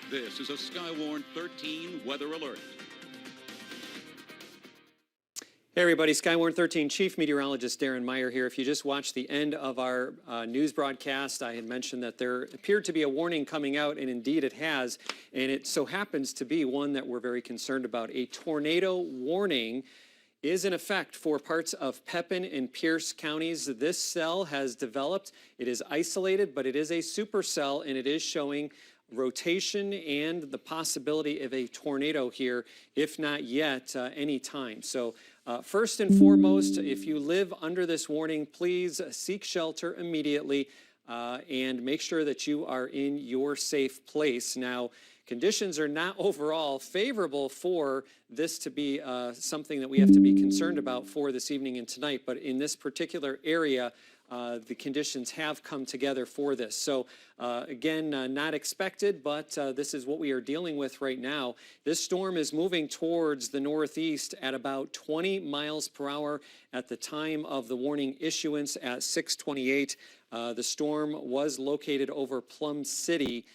This is a Skywarn 13 weather alert. Hey everybody, Skywarn 13 Chief Meteorologist Darren Meyer here. If you just watched the end of our news broadcast, I had mentioned that there appeared to be a warning coming out, and indeed it has. And it so happens to be one that we're very concerned about. A tornado warning is in effect for parts of Pepin and Pierce counties. This cell has developed. It is isolated, but it is a supercell, and it is showing rotation and the possibility of a tornado here, if not yet, any time. So first and foremost, if you live under this warning, please seek shelter immediately and make sure that you are in your safe place. Now, conditions are not overall favorable for this to be something that we have to be concerned about for this evening and tonight, but in this particular area, the conditions have come together for this. So again, not expected, but this is what we are dealing with right now. This storm is moving towards the northeast at about 20 miles per hour at the time of the warning issuance at 6:28. The storm was located over Plum City,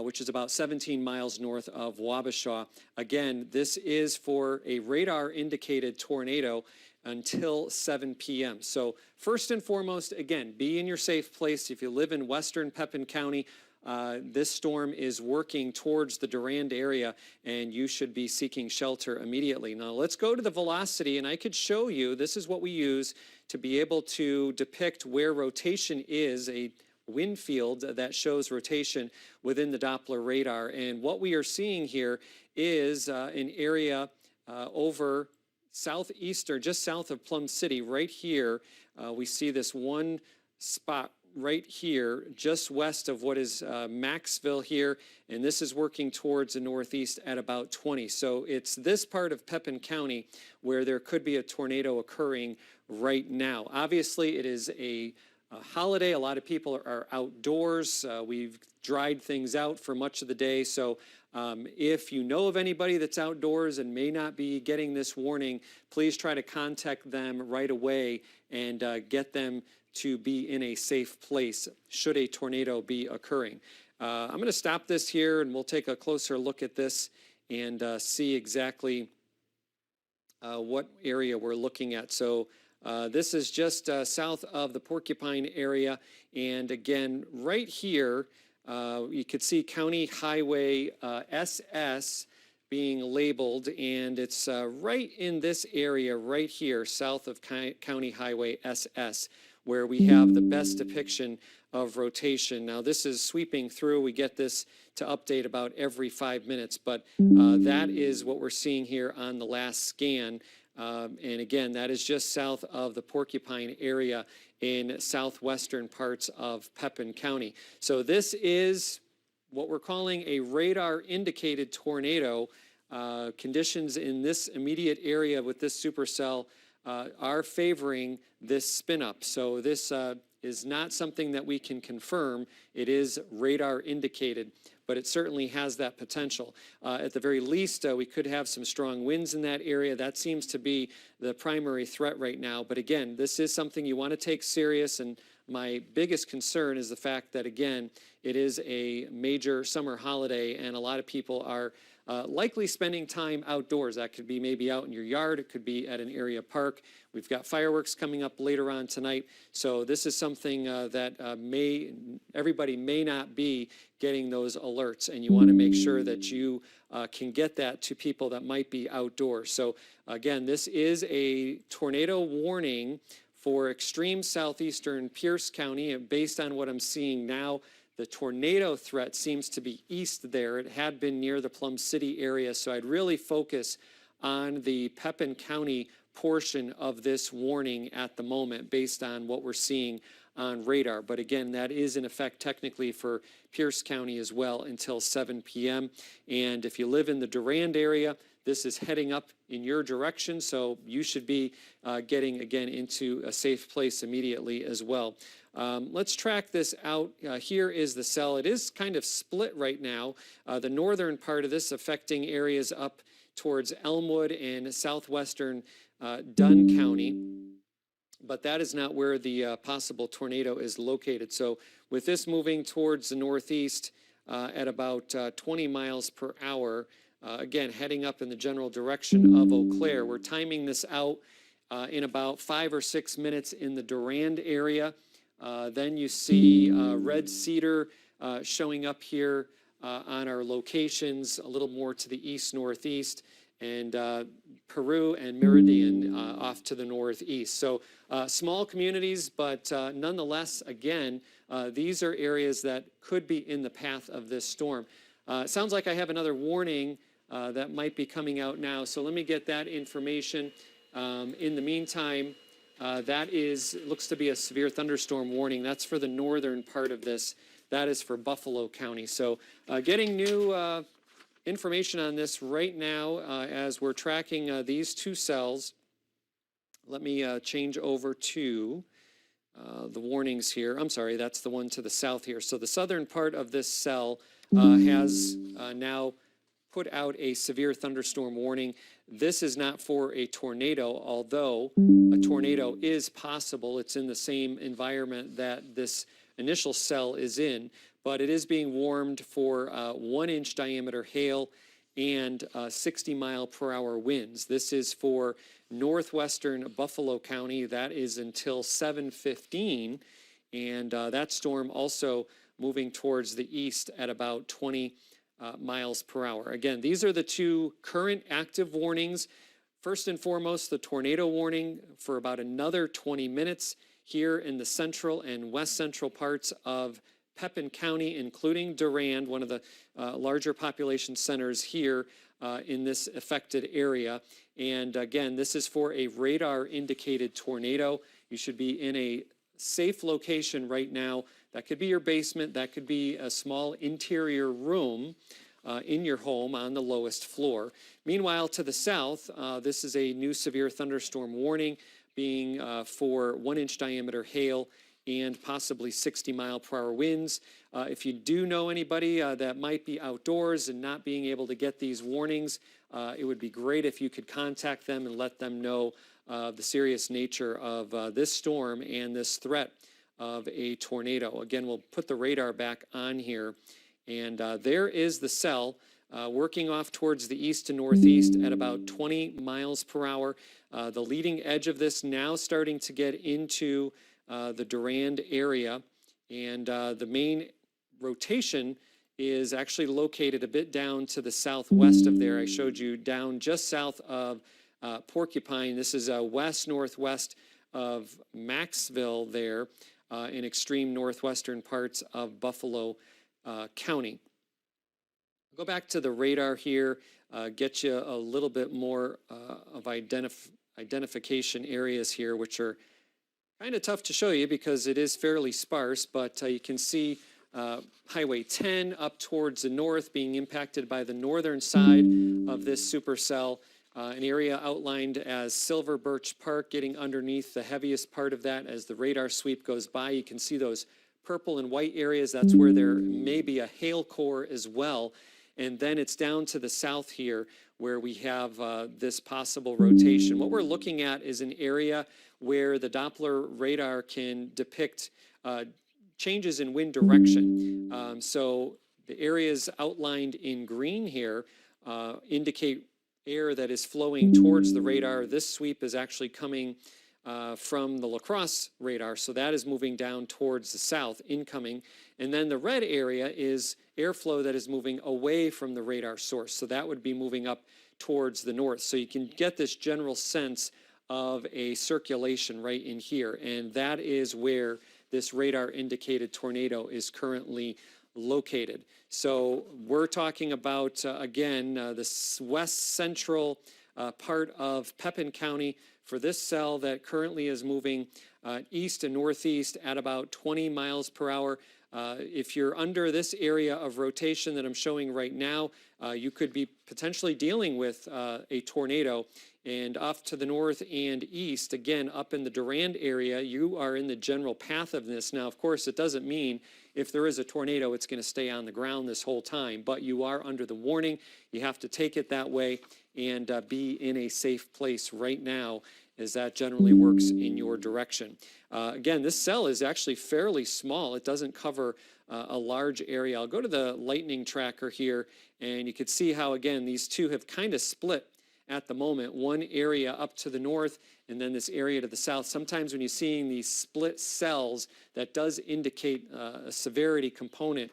which is about 17 miles north of Wabasha. Again, this is for a radar indicated tornado until 7 p.m. So first and foremost, again, be in your safe place. If you live in western Pepin County, this storm is working towards the Durand area, and you should be seeking shelter immediately. Now let's go to the velocity, and I could show you, this is what we use to be able to depict where rotation is, a wind field that shows rotation within the Doppler radar. And what we are seeing here is an area over southeastern, just south of Plum City, right here. We see this one spot right here, just west of what is Maxville here, and this is working towards the northeast at about 20. So it's this part of Pepin County where there could be a tornado occurring right now. Obviously, it is a holiday. A lot of people are outdoors. We've dried things out for much of the day. So if you know of anybody that's outdoors and may not be getting this warning, please try to contact them right away and get them to be in a safe place should a tornado be occurring. I'm going to stop this here, and we'll take a closer look at this and see exactly what area we're looking at. So this is just south of the Porcupine area, and again, right here, you could see County Highway SS being labeled, and it's right in this area right here, south of County Highway SS, where we have the best depiction of rotation. Now, this is sweeping through. We get this to update about every 5 minutes, but that is what we're seeing here on the last scan. And again, that is just south of the Porcupine area in southwestern parts of Pepin County. So this is what we're calling a radar indicated tornado. Conditions in this immediate area with this supercell are favoring this spin up. So this is not something that we can confirm. It is radar indicated, but it certainly has that potential. At the very least, we could have some strong winds in that area. That seems to be the primary threat right now. But again, this is something you want to take serious, and my biggest concern is the fact that, again, it is a major summer holiday, and a lot of people are likely spending time outdoors. That could be maybe out in your yard. It could be at an area park. We've got fireworks coming up later on tonight. So this is something that everybody may not be getting those alerts, and you want to make sure that you can get that to people that might be outdoors. So again, this is a tornado warning for extreme southeastern Pierce County, and based on what I'm seeing now, the tornado threat seems to be east there. It had been near the Plum City area, so I'd really focus on the Pepin County portion of this warning at the moment based on what we're seeing on radar. But again, that is in effect technically for Pierce County as well until 7 p.m. And if you live in the Durand area, this is heading up in your direction, so you should be getting, again, into a safe place immediately as well. Let's track this out. Here is the cell. It is kind of split right now. The northern part of this affecting areas up towards Elmwood and southwestern Dunn County, but that is not where the possible tornado is located. So with this moving towards the northeast, at about 20 miles per hour. Again, heading up in the general direction of Eau Claire. We're timing this out in about 5 or 6 minutes in the Durand area. Then you see Red Cedar showing up here on our locations a little more to the east-northeast, and Peru and Meridian off to the northeast. So small communities, but nonetheless, again, these are areas that could be in the path of this storm. It sounds like I have another warning that might be coming out now, so let me get that information. In the meantime, that looks to be a severe thunderstorm warning. That's for the northern part of this. That is for Buffalo County. So getting new information on this right now as we're tracking these two cells. Let me change over to the warnings here. I'm sorry, that's the one to the south here. So the southern part of this cell has now put out a severe thunderstorm warning. This is not for a tornado, although a tornado is possible. It's in the same environment that this initial cell is in, but it is being warned for 1-inch diameter hail and 60-mile-per-hour winds. This is for northwestern Buffalo County. That is until 7:15, and that storm also moving towards the east at about 20 miles per hour. Again, these are the two current active warnings. First and foremost, the tornado warning for about another 20 minutes here in the central and west central parts of Pepin County, including Durand, one of the larger population centers here in this affected area. And again, this is for a radar indicated tornado. You should be in a safe location right now. That could be your basement. That could be a small interior room in your home on the lowest floor. Meanwhile, to the south, this is a new severe thunderstorm warning being for 1-inch diameter hail and possibly 60-mile-per-hour winds. If you do know anybody that might be outdoors and not being able to get these warnings, it would be great if you could contact them and let them know the serious nature of this storm and this threat of a tornado. Again, we'll put the radar back on here, and there is the cell working off towards the east and northeast at about 20 miles per hour. The leading edge of this now starting to get into the Durand area, and the main rotation is actually located a bit down to the southwest of there. I showed you down just south of Porcupine. This is west-northwest of Maxville there in extreme northwestern parts of Buffalo County. Go back to the radar here, get you a little bit more of identification areas here, which are kind of tough to show you because it is fairly sparse, but you can see Highway 10 up towards the north being impacted by the northern side of this supercell. An area outlined as Silver Birch Park getting underneath the heaviest part of that as the radar sweep goes by. You can see those purple and white areas. That's where there may be a hail core as well. And then it's down to the south here where we have this possible rotation. What we're looking at is an area where the Doppler radar can depict changes in wind direction. So the areas outlined in green here indicate air that is flowing towards the radar. This sweep is actually coming from the La Crosse radar, so that is moving down towards the south, incoming. And then the red area is airflow that is moving away from the radar source, so that would be moving up towards the north. So you can get this general sense of a circulation right in here, and that is where this radar indicated tornado is currently located. So we're talking about, again, the west central part of Pepin County for this cell that currently is moving east and northeast at about 20 miles per hour. If you're under this area of rotation that I'm showing right now, you could be potentially dealing with a tornado. And off to the north and east, again, up in the Durand area, you are in the general path of this. Now, of course, it doesn't mean if there is a tornado, it's going to stay on the ground this whole time, but you are under the warning. You have to take it that way and be in a safe place right now, as that generally works in your direction. Again, this cell is actually fairly small. It doesn't cover a large area. I'll go to the lightning tracker here, and you can see how, again, these two have kind of split at the moment. One area up to the north and then this area to the south. Sometimes when you're seeing these split cells, that does indicate a severity component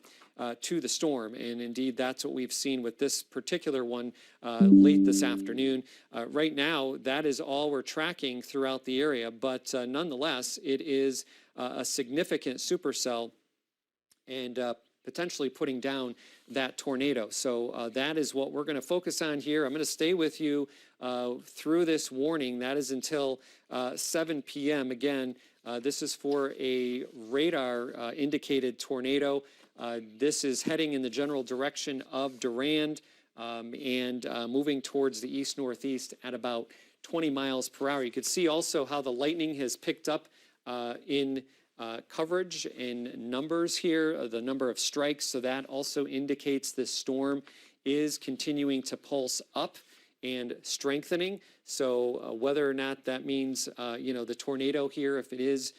to the storm. And indeed, that's what we've seen with this particular one late this afternoon. Right now, that is all we're tracking throughout the area, but nonetheless, it is a significant supercell and potentially putting down that tornado. So that is what we're going to focus on here. I'm going to stay with you through this warning. That is until 7 p.m. Again, this is for a radar indicated tornado. This is heading in the general direction of Durand and moving towards the east-northeast at about 20 miles per hour. You can see also how the lightning has picked up in coverage and numbers here, the number of strikes. So that also indicates this storm is continuing to pulse up and strengthening. So whether or not that means, the tornado here, if it is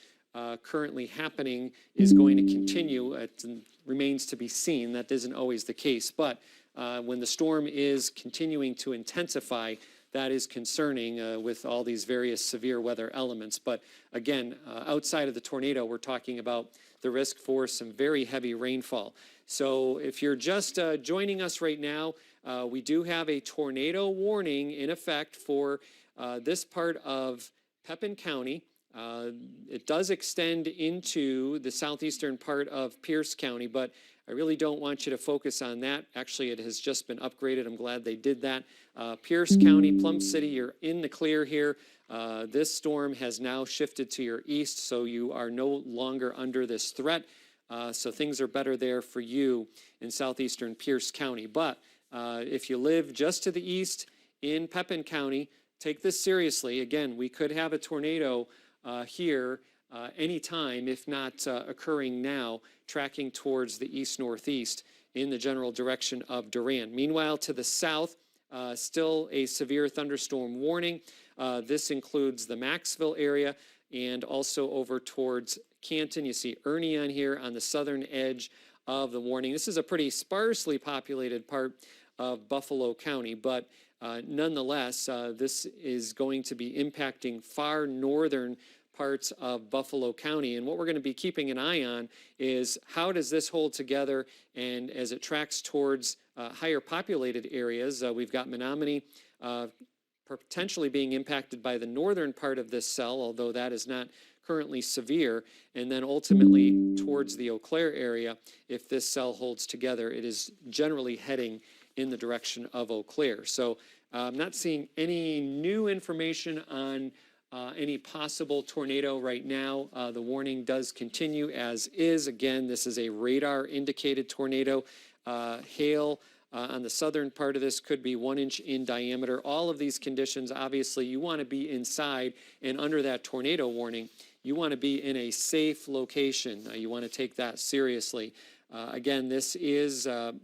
currently happening, is going to continue, it remains to be seen. That isn't always the case. But when the storm is continuing to intensify, that is concerning with all these various severe weather elements. But again, outside of the tornado, we're talking about the risk for some very heavy rainfall. So if you're just joining us right now, we do have a tornado warning in effect for this part of Pepin County. It does extend into the southeastern part of Pierce County, but I really don't want you to focus on that. Actually, it has just been upgraded. I'm glad they did that. Pierce County, Plum City, you're in the clear here. This storm has now shifted to your east, so you are no longer under this threat. So things are better there for you in southeastern Pierce County. But if you live just to the east in Pepin County, take this seriously. Again, we could have a tornado here anytime, if not occurring now, tracking towards the east-northeast in the general direction of Durand. Meanwhile, to the south, still a severe thunderstorm warning. This includes the Maxville area and also over towards Canton. You see Ernie on here on the southern edge of the warning. This is a pretty sparsely populated part of Buffalo County, but nonetheless, this is going to be impacting far northern parts of Buffalo County. And what we're going to be keeping an eye on is how does this hold together, and as it tracks towards higher populated areas, we've got Menominee potentially being impacted by the northern part of this cell, although that is not currently severe, and then ultimately towards the Eau Claire area. If this cell holds together, it is generally heading in the direction of Eau Claire. So I'm not seeing any new information on any possible tornado right now. The warning does continue as is. Again, this is a radar indicated tornado. Hail on the southern part of this could be 1 inch in diameter. All of these conditions, obviously, you want to be inside, and under that tornado warning, you want to be in a safe location. You want to take that seriously. Again, this is a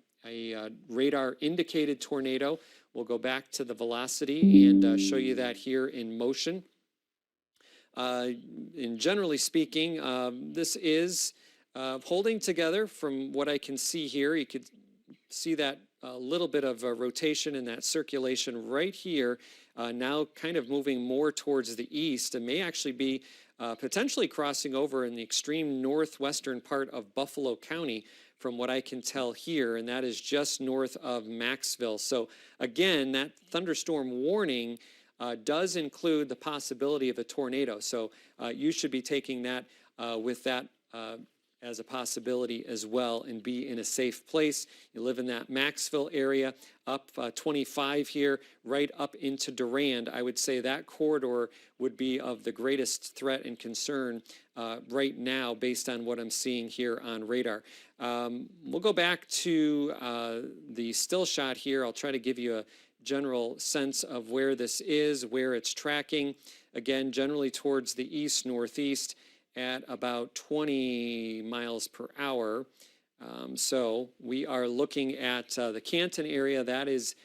radar indicated tornado. We'll go back to the velocity and show you that here in motion. And generally speaking, this is holding together from what I can see here. You could see that little bit of rotation in that circulation right here, now kind of moving more towards the east, and may actually be potentially crossing over in the extreme northwestern part of Buffalo County from what I can tell here, and that is just north of Maxville. So again, that thunderstorm warning does include the possibility of a tornado. So you should be taking that with that as a possibility as well and be in a safe place. You live in that Maxville area, up 25 here, right up into Durand. I would say that corridor would be of the greatest threat and concern right now based on what I'm seeing here on radar. We'll go back to the still shot here. I'll try to give you a general sense of where this is, where it's tracking. Again, generally towards the east-northeast at about 20 miles per hour. So we are looking at the Canton area. That is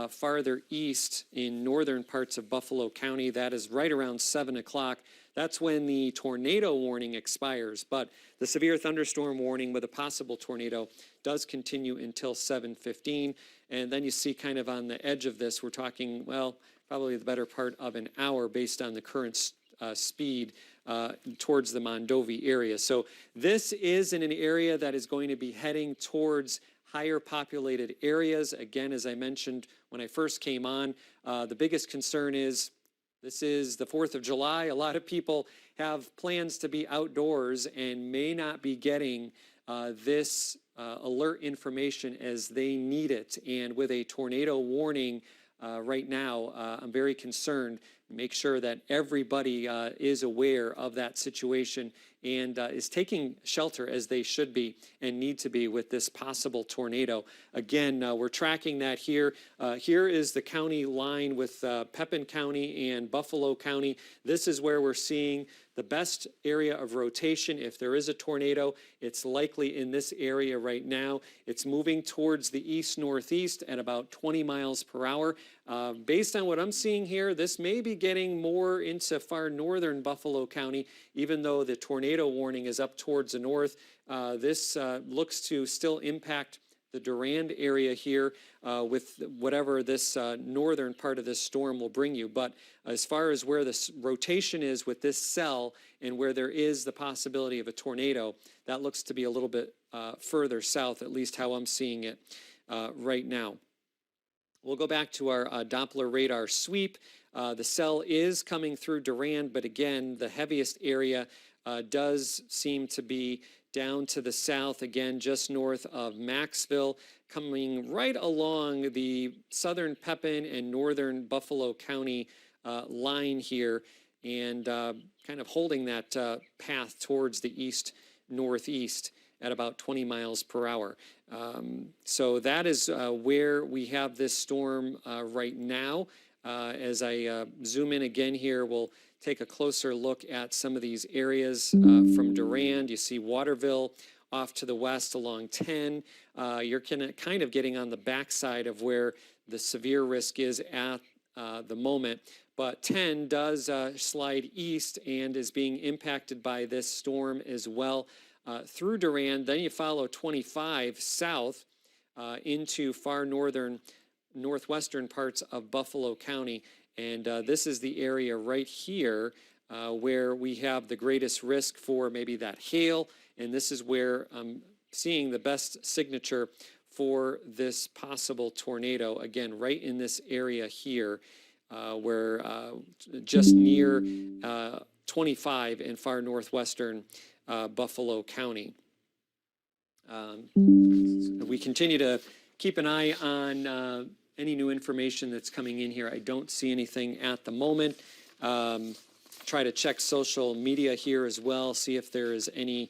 farther east in northern parts of Buffalo County. That is right around 7 o'clock. that's when the tornado warning expires. But the severe thunderstorm warning with a possible tornado does continue until 7:15. And then you see kind of on the edge of this, we're talking, well, probably the better part of an hour based on the current speed towards the Mondovi area. So this is in an area that is going to be heading towards higher populated areas. Again, as I mentioned when I first came on, the biggest concern is this is the 4th of July. A lot of people have plans to be outdoors and may not be getting this alert information as they need it. And with a tornado warning right now, I'm very concerned. Make sure that everybody is aware of that situation and is taking shelter as they should be and need to be with this possible tornado. Again, we're tracking that here. Here is the county line with Pepin County and Buffalo County. This is where we're seeing the best area of rotation. If there is a tornado, it's likely in this area right now. It's moving towards the east-northeast at about 20 miles per hour. Based on what I'm seeing here, this may be getting more into far northern Buffalo County, even though the tornado warning is up towards the north. This looks to still impact the Durand area here with whatever this northern part of this storm will bring you. But as far as where this rotation is with this cell and where there is the possibility of a tornado, that looks to be a little bit further south, at least how I'm seeing it right now. We'll go back to our Doppler radar sweep. The cell is coming through Durand, but again, the heaviest area does seem to be down to the south, again, just north of Maxville, coming right along the southern Pepin and northern Buffalo County line here, and kind of holding that path towards the east-northeast at about 20 miles per hour. So that is where we have this storm right now. As I zoom in again here, we'll take a closer look at some of these areas from Durand. You see Waterville off to the west along 10. You're kind of getting on the backside of where the severe risk is at the moment. But 10 does slide east and is being impacted by this storm as well through Durand. Then you follow 25 south into far northwestern parts of Buffalo County. And this is the area right here where we have the greatest risk for maybe that hail. And this is where I'm seeing the best signature for this possible tornado. Again, right in this area here where just near 25 in far northwestern Buffalo County. We continue to keep an eye on any new information that's coming in here. I don't see anything at the moment. Try to check social media here as well, see if there is any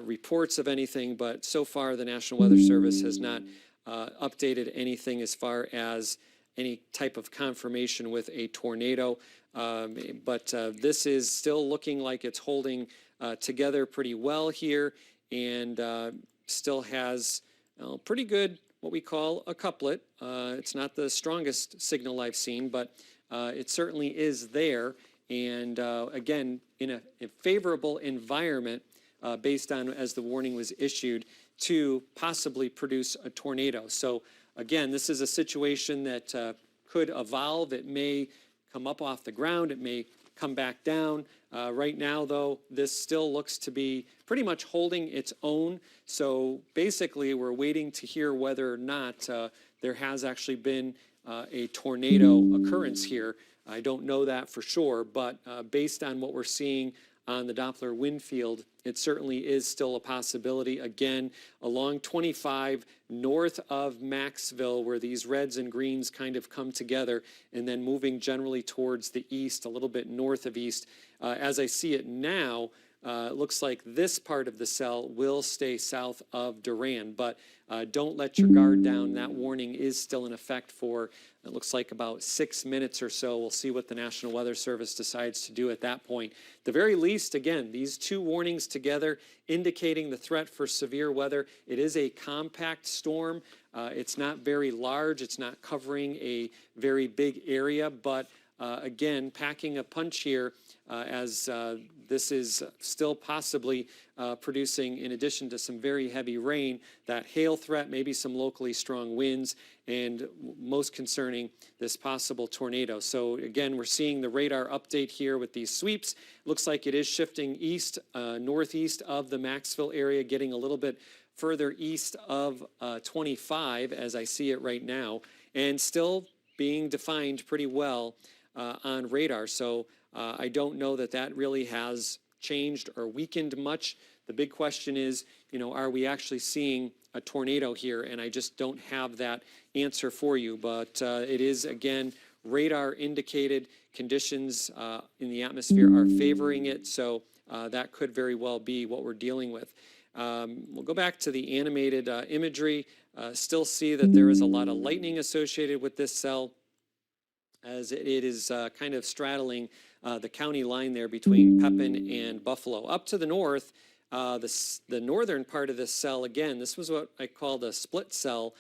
reports of anything, but so far the National Weather Service has not updated anything as far as any type of confirmation with a tornado. But this is still looking like it's holding together pretty well here, and still has pretty good what we call a couplet. It's not the strongest signal I've seen, but it certainly is there. And again, in a favorable environment based on as the warning was issued to possibly produce a tornado. So again, this is a situation that could evolve. It may come up off the ground. It may come back down. Right now, though, this still looks to be pretty much holding its own. So basically, we're waiting to hear whether or not there has actually been a tornado occurrence here. I don't know that for sure, but based on what we're seeing on the Doppler wind field, it certainly is still a possibility. Again, along 25 north of Maxville, where these reds and greens kind of come together, and then moving generally towards the east, a little bit north of east. As I see it now, it looks like this part of the cell will stay south of Durand, but don't let your guard down. That warning is still in effect for, it looks like about 6 minutes or so. We'll see what the National Weather Service decides to do at that point. At the very least, again, these two warnings together indicating the threat for severe weather. It is a compact storm. It's not very large. It's not covering a very big area, but again, packing a punch here as this is still possibly producing, in addition to some very heavy rain, that hail threat, maybe some locally strong winds, and most concerning, this possible tornado. So again, we're seeing the radar update here with these sweeps. Looks like it is shifting east, northeast of the Maxville area, getting a little bit further east of 25 as I see it right now, and still being defined pretty well on radar. So I don't know that that really has changed or weakened much. The big question is, you know, are we actually seeing a tornado here? And I just don't have that answer for you. But it is, again, radar indicated conditions in the atmosphere are favoring it. So that could very well be what we're dealing with. We'll go back to the animated imagery. Still see that there is a lot of lightning associated with this cell, as it is kind of straddling the county line there between Pepin and Buffalo. Up to the north, the northern part of this cell, again, this was what I called a split cell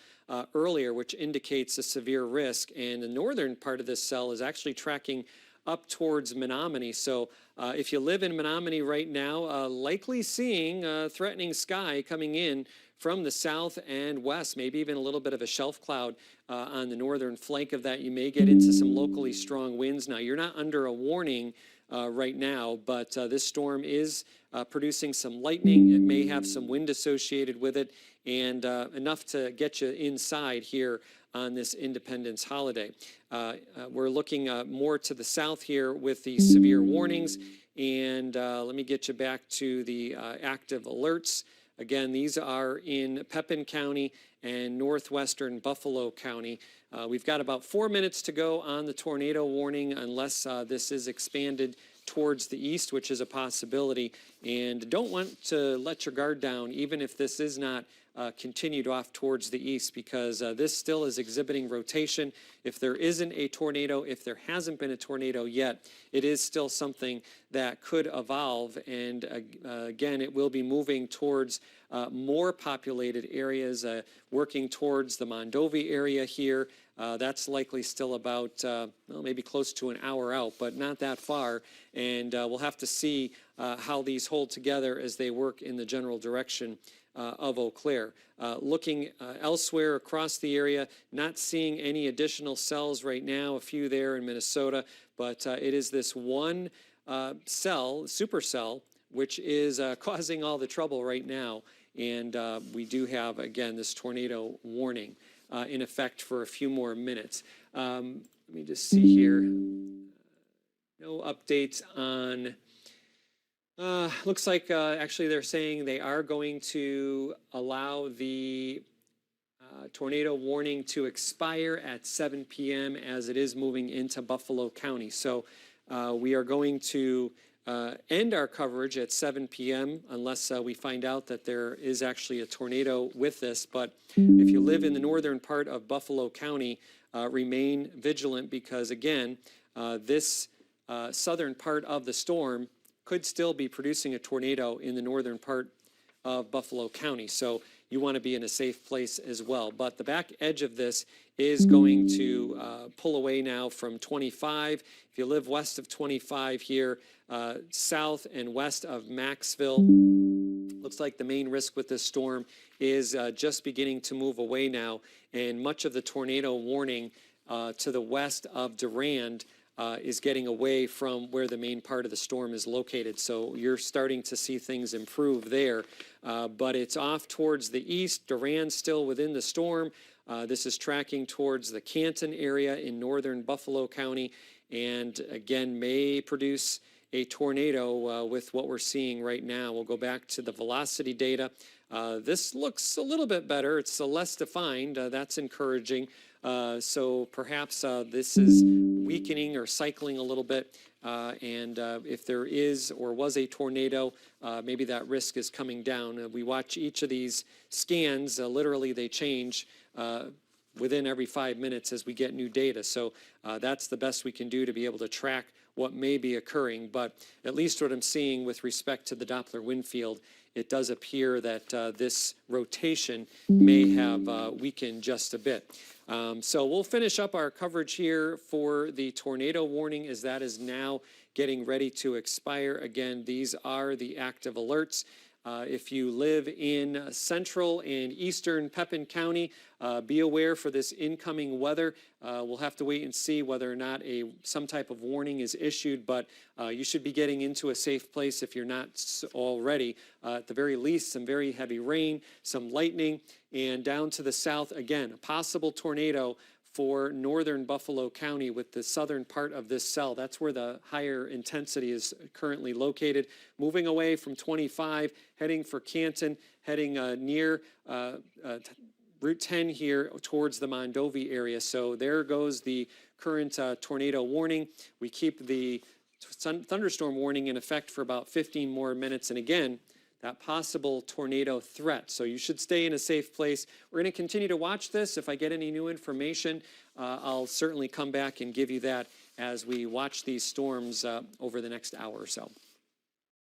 earlier, which indicates a severe risk. And the northern part of this cell is actually tracking up towards Menominee. So if you live in Menominee right now, likely seeing threatening sky coming in from the south and west, maybe even a little bit of a shelf cloud on the northern flank of that. You may get into some locally strong winds. Now, you're not under a warning right now, but this storm is producing some lightning. It may have some wind associated with it, and enough to get you inside here on this Independence holiday. We're looking more to the south here with the severe warnings, and let me get you back to the active alerts. Again, these are in Pepin County and northwestern Buffalo County. We've got about 4 minutes to go on the tornado warning unless this is expanded towards the east, which is a possibility. And don't want to let your guard down, even if this is not continued off towards the east, because this still is exhibiting rotation. If there isn't a tornado, if there hasn't been a tornado yet, it is still something that could evolve. And again, it will be moving towards more populated areas, working towards the Mondovi area here. That's likely still about, well, maybe close to an hour out, but not that far. And we'll have to see how these hold together as they work in the general direction of Eau Claire. Looking elsewhere across the area, not seeing any additional cells right now, a few there in Minnesota, but it is this one cell, supercell, which is causing all the trouble right now. And we do have, again, this tornado warning in effect for a few more minutes. Let me just see here. No updates on... looks like actually they're saying they are going to allow the tornado warning to expire at 7 p.m. as it is moving into Buffalo County. So we are going to end our coverage at 7 p.m. unless we find out that there is actually a tornado with this. But if you live in the northern part of Buffalo County, remain vigilant because, again, this southern part of the storm could still be producing a tornado in the northern part of Buffalo County. So you want to be in a safe place as well. But the back edge of this is going to pull away now from 25. If you live west of 25 here, south and west of Maxville, looks like the main risk with this storm is just beginning to move away now. And much of the tornado warning to the west of Durand is getting away from where the main part of the storm is located. So you're starting to see things improve there. But it's off towards the east. Durand's still within the storm. This is tracking towards the Canton area in northern Buffalo County. And again, may produce a tornado with what we're seeing right now. We'll go back to the velocity data. This looks a little bit better. It's less defined. That's encouraging. So perhaps this is weakening or cycling a little bit. And if there is or was a tornado, maybe that risk is coming down. We watch each of these scans. Literally, they change within every 5 minutes as we get new data. So that's the best we can do to be able to track what may be occurring. But at least what I'm seeing with respect to the Doppler wind field it does appear that this rotation may have weakened just a bit. So we'll finish up our coverage here for the tornado warning as that is now getting ready to expire. Again, these are the active alerts. If you live in central and eastern Pepin County, be aware for this incoming weather. We'll have to wait and see whether or not some type of warning is issued, but you should be getting into a safe place if you're not already. At the very least, some very heavy rain, some lightning, and down to the south, again, a possible tornado for northern Buffalo County with the southern part of this cell. That's where the higher intensity is currently located. Moving away from 25, heading for Canton, heading near Route 10 here towards the Mondovi area. So there goes the current tornado warning. We keep the thunderstorm warning in effect for about 15 more minutes. And again, that possible tornado threat. So you should stay in a safe place. We're going to continue to watch this. If I get any new information, I'll certainly come back and give you that as we watch these storms over the next hour or so.